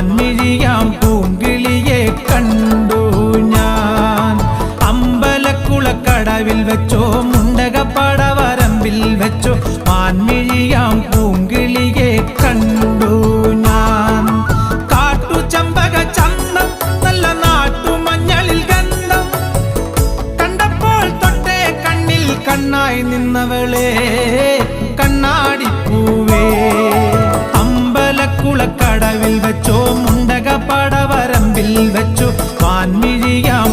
മാൻമിഴിയാം പൂങ്കിളിയെ കണ്ടു ഞാൻ. അമ്പലക്കുളക്കടവിൽ വെച്ചോ മുണ്ടകപ്പടവരമ്പിൽ വെച്ചോ മാൻമിഴിയാം പൂങ്കിളിയെ കണ്ടു ഞാൻ. കാട്ടുചമ്പക ചന്തം നല്ല നാട്ടുമഞ്ഞളിൽ ഗന്ധം കണ്ടപ്പോൾ തൊട്ടേ കണ്ണിൽ കണ്ണായി നിന്നവളെ കണ്ണാടിപ്പൂവേ. അമ്പലക്കുളക്കടവിൽ വെച്ചോ മുണ്ടകപ്പടവരമ്പിൽ വെച്ചോ മാൻമിഴിയാം